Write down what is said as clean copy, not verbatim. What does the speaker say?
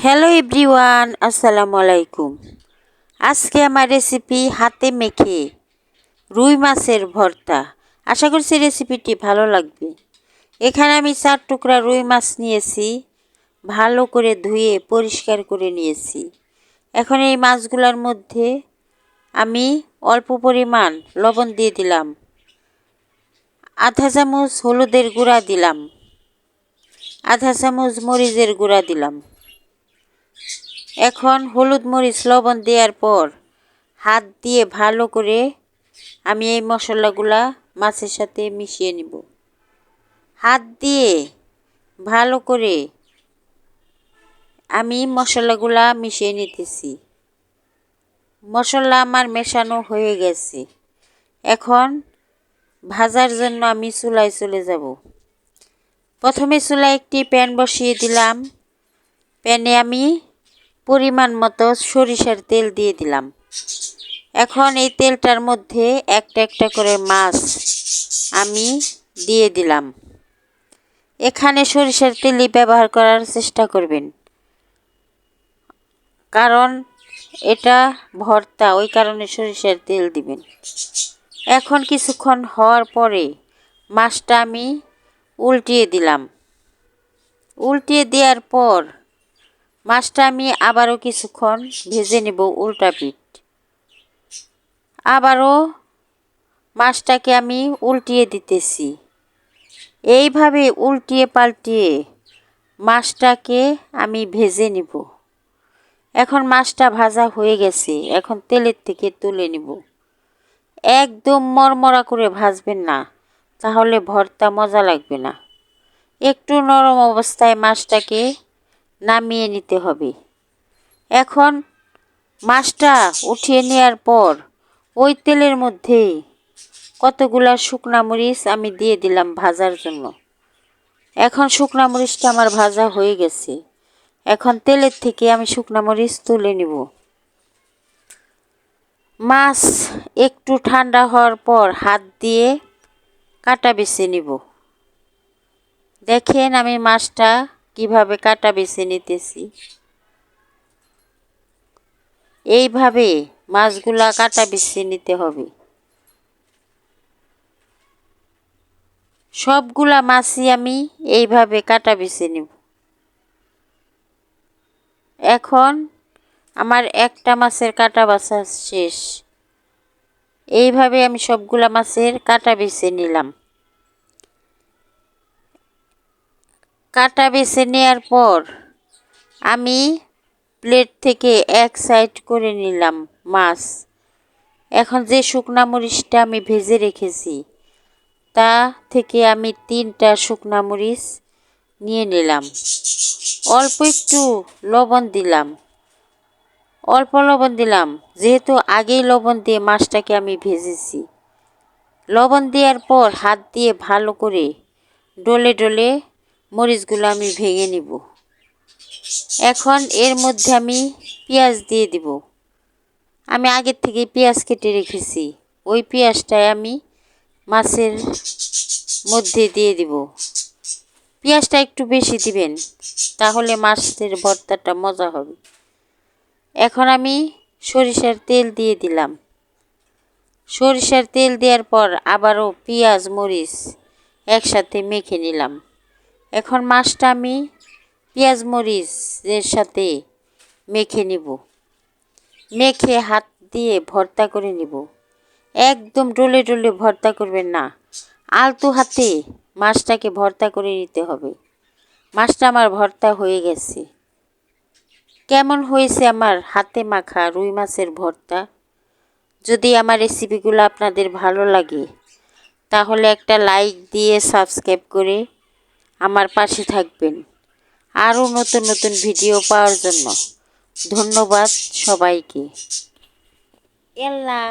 Hello everyone, আসসালামু আলাইকুম। আজকে আমার রেসিপি হাতে মেখে রুই মাছের ভর্তা। আশা করছি রেসিপিটি ভালো লাগবে। এখানে আমি 4 টুকরা রুই মাছ নিয়েছি, ভালো করে ধুয়ে পরিষ্কার করে নিয়েছি। এখন এই মাছগুলোর মধ্যে আমি অল্প পরিমাণ লবণ দিয়ে দিলাম, আধা চামচ হলুদের গুঁড়া দিলাম, আধা চামচ মরিচের গুঁড়া দিলাম। এখন হলুদ মরিচ লবণ দেওয়ার পর হাত দিয়ে ভালো করে আমি এই মশলাগুলা মাছের সাথে মিশিয়ে নিব। হাত দিয়ে ভালো করে আমি মশলাগুলা মিশিয়ে নিতেছি। মশলা আমার মেশানো হয়ে গেছে। এখন ভাজার জন্য আমি চুলায় চলে যাব। প্রথমে চুলায় একটি প্যান বসিয়ে দিলাম। প্যানে আমি পরিমাণ মতো সরিষার তেল দিয়ে দিলাম। এখন এই তেলটার মধ্যে একটা একটা করে মাছ আমি দিয়ে দিলাম। এখানে সরিষার তেলই ব্যবহার করার চেষ্টা করবেন, কারণ এটা ভর্তা, ওই কারণে সরিষার তেল দিবেন। এখন কিছুক্ষণ হওয়ার পরে মাছটা আমি উল্টিয়ে দিলাম। উল্টিয়ে দেওয়ার পর মাছটা আমি আবারও কিছুক্ষণ ভেজে নেব উল্টা পিঠ। আবারও মাছটাকে আমি উল্টিয়ে দিতেছি। এইভাবে উল্টিয়ে পাল্টিয়ে মাছটাকে আমি ভেজে নিব। এখন মাছটা ভাজা হয়ে গেছে, এখন তেলের থেকে তুলে নিব। একদম মরমরা করে ভাজবেন না, তাহলে ভর্তা মজা লাগবে না। একটু নরম অবস্থায় মাছটাকে নামিয়ে নিতে হবে। এখন মাছটা উঠিয়ে নেওয়ার পর ওই তেলের মধ্যে কতগুলা শুকনা মরিচ আমি দিয়ে দিলাম ভাজার জন্য। এখন শুকনা মরিচটা আমার ভাজা হয়ে গেছে। এখন তেলের থেকে আমি শুকনা মরিচ তুলে নিব। মাছ একটু ঠান্ডা হওয়ার পর হাত দিয়ে কাটা বেছে নিব। দেখেন আমি মাছটা কিভাবে কাটা বেছে নিতেছি। এইভাবে মাছগুলা কাটা বেছে নিতে হবে। সবগুলা মাছই আমি এইভাবে কাটা বেছে নিব। এখন আমার একটা মাছের কাটা বাছা শেষ। এইভাবে আমি সবগুলা মাছের কাটা বেছে নিলাম। কাটা বেছে নেওয়ার পর আমি প্লেট থেকে এক সাইড করে নিলাম মাছ। এখন যে শুকনা মরিচটা আমি ভেজে রেখেছি তা থেকে আমি 3টা শুকনা মরিচ নিয়ে নিলাম। অল্প একটু লবণ দিলাম, অল্প লবণ দিলাম, যেহেতু আগেই লবণ দিয়ে মাছটাকে আমি ভেজেছি। লবণ দেওয়ার পর হাত দিয়ে ভালো করে ডলে ডলে মরিচগুলো আমি ভেঙে নিব। এখন এর মধ্যে আমি পেঁয়াজ দিয়ে দিব। আমি আগের থেকে পেঁয়াজ কেটে রেখেছি, ওই পেঁয়াজটাই আমি মাছের মধ্যে দিয়ে দিব। পেঁয়াজটা একটু বেশি দিবেন, তাহলে মাছের ভর্তাটা মজা হবে। এখন আমি সরিষার তেল দিয়ে দিলাম। সরিষার তেল দেওয়ার পর আবারও পেঁয়াজ মরিচ একসাথে মেখে নিলাম। এখন মাছটা আমি পেঁয়াজ মরিচের সাথে মেখে নিব। মেখে হাত দিয়ে ভর্তা করে নিব। একদম ডলে ডলে ভর্তা করবেন না, আলতো হাতে মাছটাকে ভর্তা করে নিতে হবে। মাছটা আমার ভর্তা হয়ে গেছে। কেমন হয়েছে আমার হাতে মাখা রুই মাছের ভর্তা? যদি আমার রেসিপিগুলো আপনাদের ভালো লাগে তাহলে একটা লাইক দিয়ে সাবস্ক্রাইব করে আমার পাশে থাকবেন। আরও নতুন নতুন ভিডিও পাওয়ার জন্য ধন্যবাদ সবাইকে। আল্লাহ।